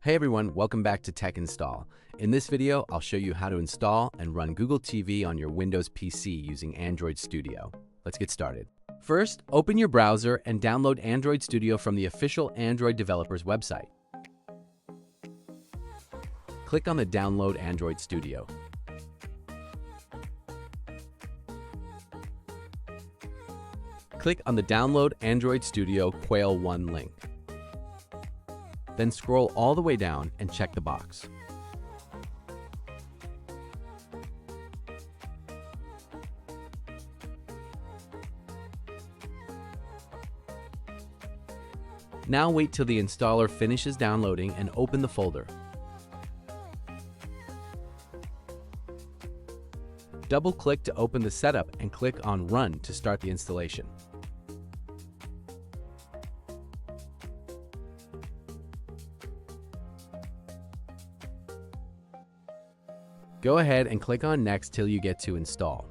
Hey everyone, welcome back to Techinstall. In this video, I'll show you how to install and run Google TV on your Windows PC using Android Studio. Let's get started. First, open your browser and download Android Studio from the official Android developers website. Click on the Download Android Studio. Click on the Download Android Studio Quail 1 link. Then scroll all the way down and check the box. Now wait till the installer finishes downloading and open the folder. Double-click to open the setup and click on Run to start the installation. Go ahead and click on Next till you get to Install.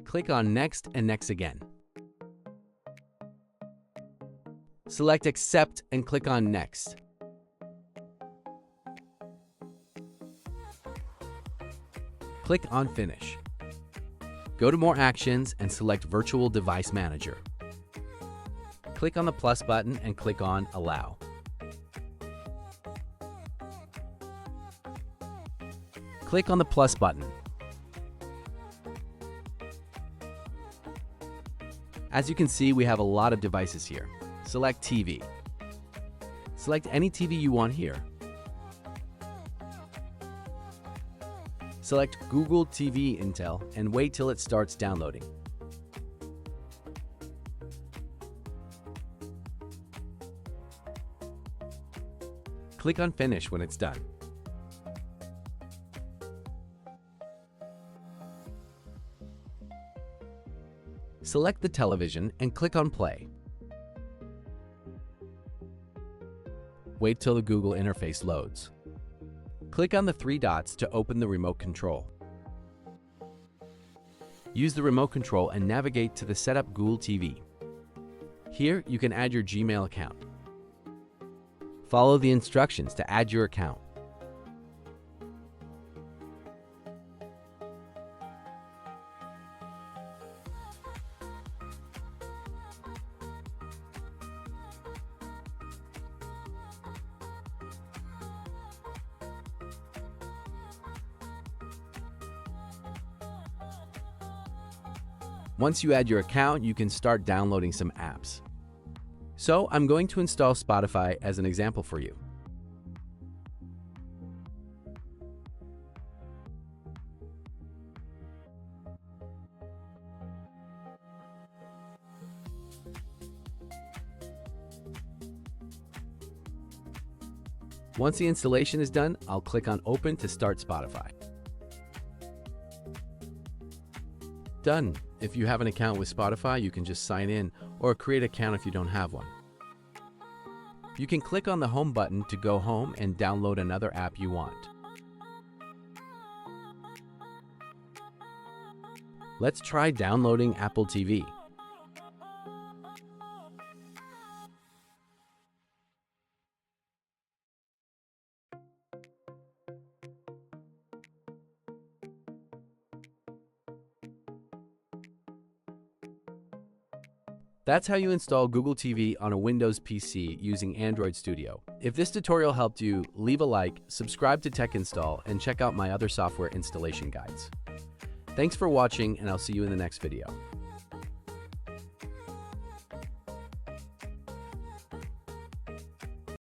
Click on Next and Next again. Select Accept and click on Next. Click on Finish. Go to More Actions and select Virtual Device Manager. Click on the plus button and click on Allow. Click on the plus button. As you can see, we have a lot of devices here. Select TV. Select any TV you want here. Select Google TV Intel and wait till it starts downloading. Click on Finish when it's done. Select the television and click on Play. Wait till the Google interface loads. Click on the three dots to open the remote control. Use the remote control and navigate to the Setup Google TV. Here, you can add your Gmail account. Follow the instructions to add your account. Once you add your account, you can start downloading some apps. So I'm going to install Spotify as an example for you. Once the installation is done, I'll click on Open to start Spotify. Done. If you have an account with Spotify, you can just sign in or create an account if you don't have one. You can click on the Home button to go home and download another app you want. Let's try downloading Apple TV. That's how you install Google TV on a Windows PC using Android Studio. If this tutorial helped you, leave a like, subscribe to Techinstall, and check out my other software installation guides. Thanks for watching, and I'll see you in the next video.